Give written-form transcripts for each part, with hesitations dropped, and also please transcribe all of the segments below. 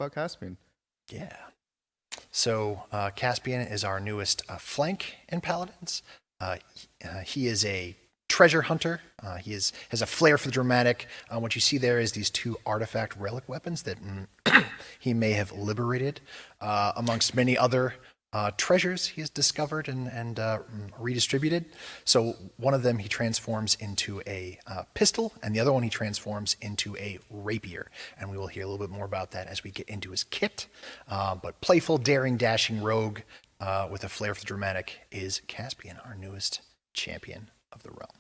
about Caspian. Yeah. So Caspian is our newest flank in Paladins. He is a treasure hunter. He has a flair for the dramatic. What you see there is these two artifact relic weapons that he may have liberated amongst many other treasures he has discovered and redistributed. So one of them he transforms into a pistol, and the other one he transforms into a rapier. And we will hear a little bit more about that as we get into his kit. But playful, daring, dashing rogue with a flair for the dramatic is Caspian, our newest champion of the realm.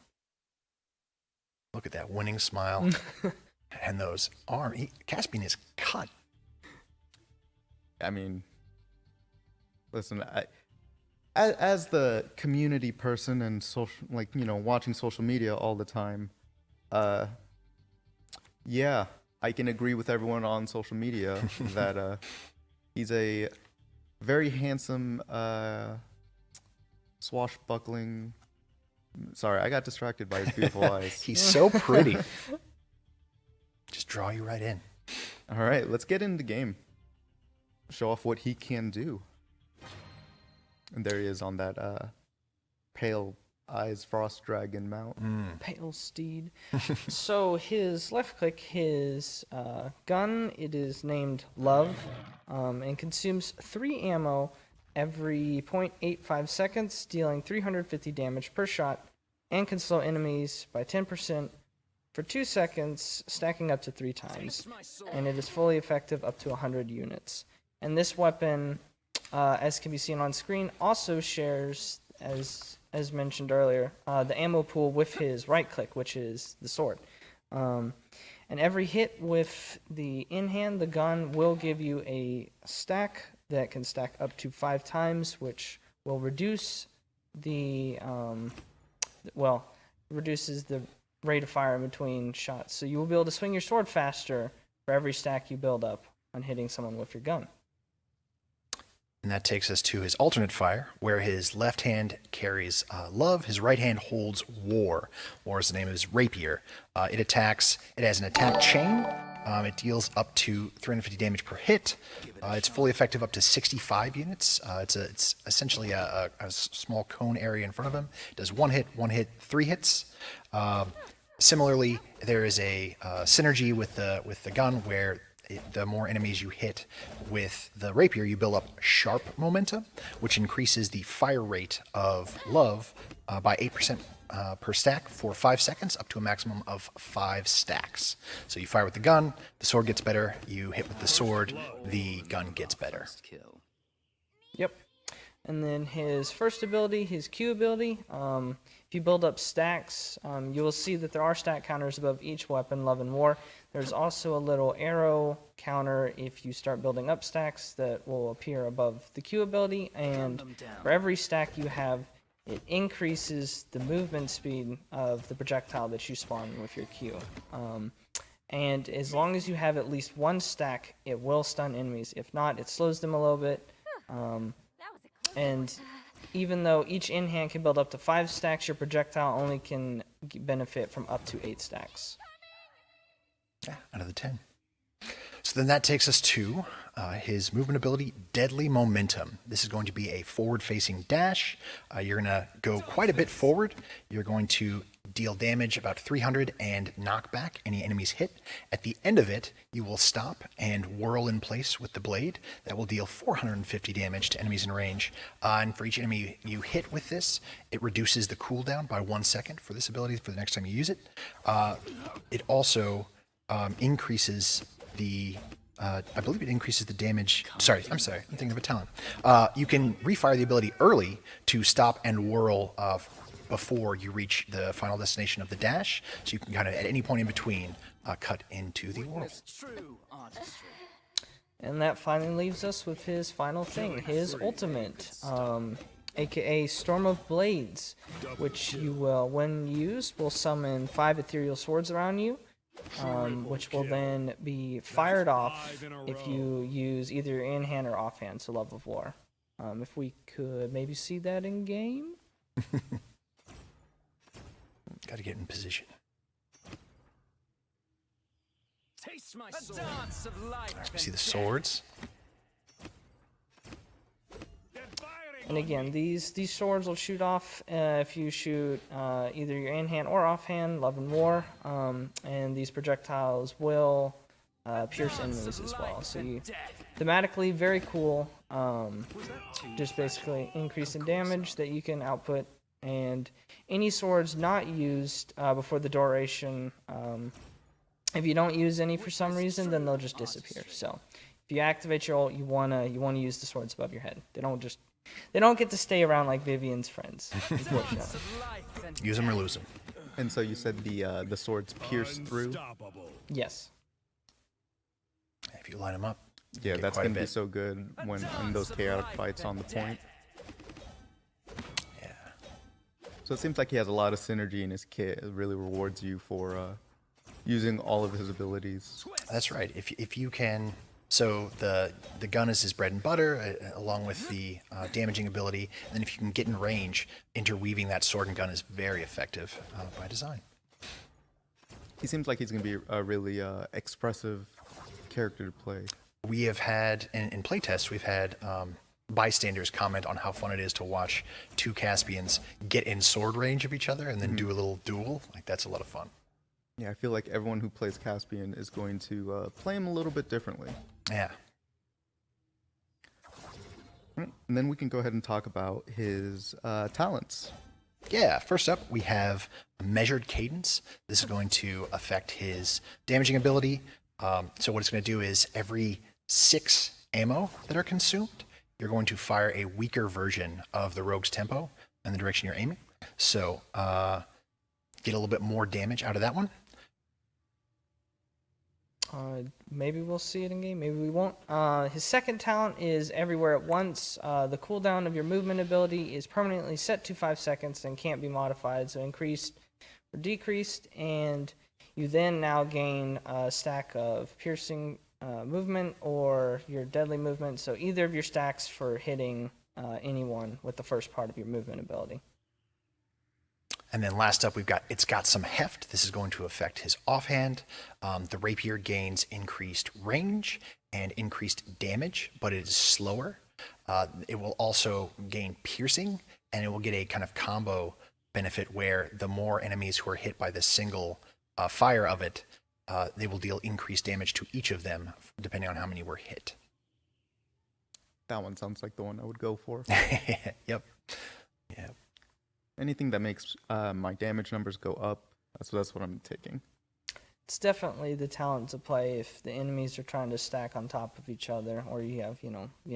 Look at that winning smile and those arms. Caspian is cut. I mean, listen, as the community person and social, watching social media all the time, yeah, I can agree with everyone on social media that he's a very handsome, swashbuckling. Sorry, I got distracted by his beautiful eyes. He's so pretty. Just draw you right in. All right, let's get into the game. Show off what he can do. And there he is on that pale eyes frost dragon mount. Pale steed. So his left click, his gun, it is named Love, and consumes 3 ammo every 0.85 seconds, dealing 350 damage per shot, and can slow enemies by 10% for 2 seconds, stacking up to 3 times. And it is fully effective up to 100 units. And this weapon, as can be seen on screen, also shares, as mentioned earlier, the ammo pool with his right click, which is the sword. And every hit with the in-hand, the gun will give you a stack that can stack up to 5 times, which will reduce the, reduces the rate of fire in between shots. So you will be able to swing your sword faster for every stack you build up on hitting someone with your gun. And that takes us to his alternate fire, where his left hand carries love, his right hand holds war. War is the name of his rapier. It has an attack chain. It deals up to 350 damage per hit. It's fully effective up to 65 units. It's essentially a small cone area in front of him. It does 1 hit, 3 hits. Similarly, there is a synergy with the gun where the more enemies you hit with the rapier, you build up sharp momentum, which increases the fire rate of love by 8% per stack for 5 seconds, up to a maximum of 5 stacks. So you fire with the gun, the sword gets better. You hit with the sword, the gun gets better. Yep. And then his first ability, his Q ability, if you build up stacks, you will see that there are stack counters above each weapon, Love and War. There's also a little arrow counter if you start building up stacks that will appear above the Q ability, and for every stack you have, it increases the movement speed of the projectile that you spawn with your Q. And as long as you have at least 1 stack, it will stun enemies. If not, it slows them a little bit. And even though each in-hand can build up to 5 stacks, your projectile only can benefit from up to 8 stacks. Yeah, out of the 10. So then that takes us to his movement ability, Deadly Momentum. This is going to be a forward-facing dash. You're going to go quite a bit forward. You're going to deal damage about 300 and knock back any enemies hit. At the end of it, you will stop and whirl in place with the blade. That will deal 450 damage to enemies in range. And for each enemy you hit with this, it reduces the cooldown by 1 second for this ability for the next time you use it. It also increases the I believe it increases the damage. I'm sorry. I'm thinking of a talent. You can refire the ability early to stop and whirl before you reach the final destination of the dash. So you can kind of, at any point in between, cut into the whirl. And that finally leaves us with his final thing, his ultimate, aka Storm of Blades, which you will, when used, will summon 5 ethereal swords around you. Which will then be fired off if you use either in-hand or off-hand, so Love of War. If we could maybe see that in game? Got to get in position. Taste my sword. A dance of life. We see the swords. And again, these swords will shoot off if you shoot either your in-hand or offhand, Love and War. And these projectiles will pierce enemies as well. So thematically, very cool. Just basically increase in damage that you can output. And any swords not used before the duration, if you don't use any for some reason, then they'll just disappear. So if you activate your ult, you wanna use the swords above your head. They don't get to stay around like Vivian's friends, unfortunately. Use them or lose them. And so you said the swords pierce through? Yes. If you line them up. Yeah, get that's quite a going to be bit. so good when in those chaotic fights on the point. Yeah. So it seems like he has a lot of synergy in his kit. It really rewards you for using all of his abilities. That's right. If you can, so the gun is his bread and butter, along with the damaging ability. And then if you can get in range, interweaving that sword and gun is very effective by design. He seems like he's going to be a really expressive character to play. We have had, in playtests, we've had bystanders comment on how fun it is to watch two Caspians get in sword range of each other and then do a little duel. Like, that's a lot of fun. Yeah, I feel like everyone who plays Caspian is going to play him a little bit differently. Yeah. And then we can go ahead and talk about his talents. Yeah, first up, we have Measured Cadence. This is going to affect his damaging ability. So what it's going to do is every 6 ammo that are consumed, you're going to fire a weaker version of the rogue's tempo in the direction you're aiming. So get a little bit more damage out of that one. Maybe we'll see it in game, maybe we won't. His second talent is Everywhere at Once. The cooldown of your movement ability is permanently set to 5 seconds and can't be modified, so increased or decreased, and you then now gain a stack of piercing movement or your deadly movement, so either of your stacks for hitting anyone with the first part of your movement ability. And then last up, it's got some heft. This is going to affect his offhand. The rapier gains increased range and increased damage, but it is slower. It will also gain piercing, and it will get a kind of combo benefit where the more enemies who are hit by the single fire of it, they will deal increased damage to each of them, depending on how many were hit. That one sounds like the one I would go for. Yep. Anything that makes my damage numbers go up, that's what I'm taking. It's definitely the talent to play if the enemies are trying to stack on top of each other, or you have,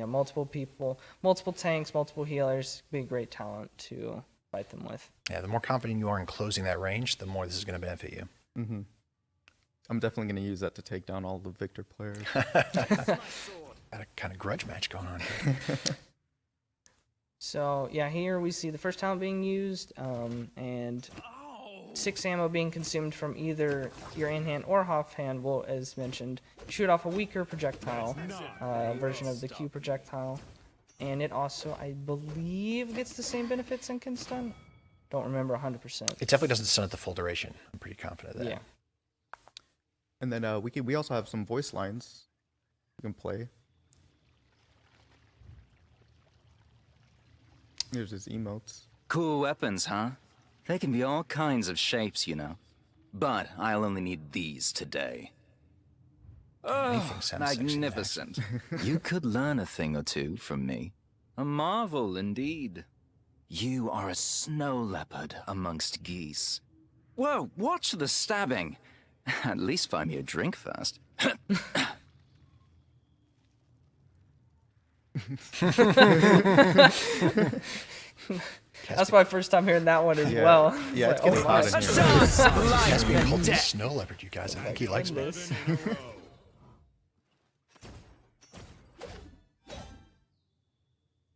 multiple people, multiple tanks, multiple healers. It'd be a great talent to fight them with. Yeah, the more confident you are in closing that range, the more this is going to benefit you. Mm-hmm. I'm definitely going to use that to take down all the Victor players. Got a kind of grudge match going on here. So, yeah, here we see the first talent being used, and 6 ammo being consumed from either your in-hand or offhand will, as mentioned, shoot off a weaker projectile version of the Q projectile. And it also, I believe, gets the same benefits and can stun. Don't remember 100%. It definitely doesn't stun at the full duration. I'm pretty confident of that. Yeah. And then we also have some voice lines we can play. Here's his emotes. Cool weapons, huh? They can be all kinds of shapes, you know. But I'll only need these today. Anything sounds sexy, Magnificent. You could learn a thing or two from me. A marvel indeed. You are a snow leopard amongst geese. Whoa, watch the stabbing. At least find me a drink first. That's my first time hearing that one as Yeah. well. Yeah, it's Like, getting oh hot my. in here. Caspian called me a snow leopard, you guys. I think he likes me. Goodness.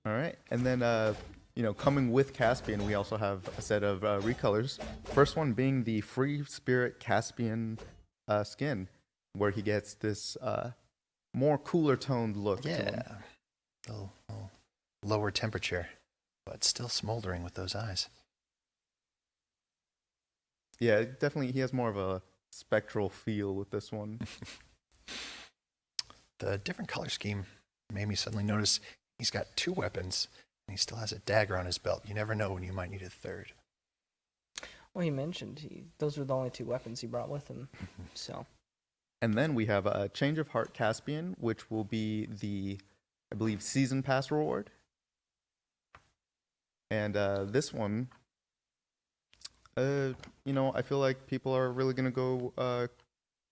All right, and then coming with Caspian, we also have a set of recolors. First one being the Free Spirit Caspian skin, where he gets this more cooler toned look to him. Yeah. A little lower temperature, but still smoldering with those eyes. Yeah, definitely he has more of spectral feel with this one. The different color scheme made me suddenly notice he's got 2 weapons, and he still has a dagger on his belt. You never know when you might need a third. Well, he mentioned those were the only 2 weapons he brought with him. So, And then we have a Change of Heart Caspian, which will be the, I believe, Season Pass reward. And this one, I feel like people are really going to go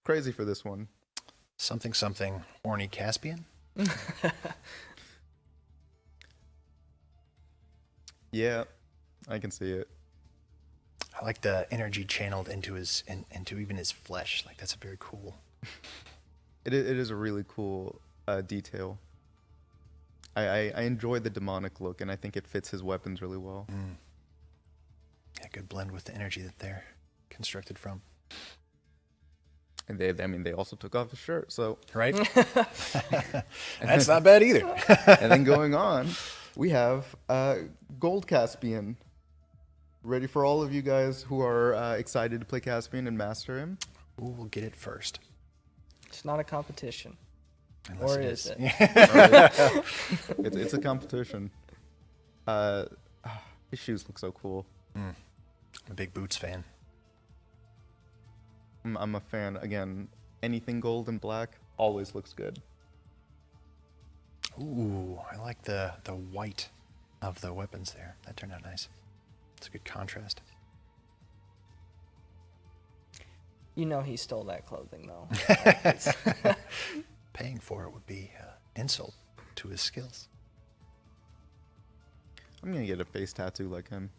crazy for this one. Something, horny Caspian? Yeah, I can see it. I like the energy channeled into into even his flesh. Like, that's very cool. It is a really cool detail. I enjoy the demonic look, and I think it fits his weapons really well. Yeah, good blend with the energy that they're constructed from. And they also took off his shirt, so Right? That's not bad either. and then going on, we have Gold Caspian. Ready for all of you guys who are excited to play Caspian and master him? Who will get it first? it's not a competition. Unless Or it is it? It's a competition. His shoes look so cool. I'm a big Boots fan. I'm a fan. Again, anything gold and black always looks good. Ooh, I like the white of the weapons there. That turned out nice. It's a good contrast. You know he stole that clothing, though. Paying for it would be insult to his skills. I'm gonna get a face tattoo like him.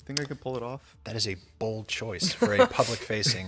Think I could pull it off? That is a bold choice for a public-facing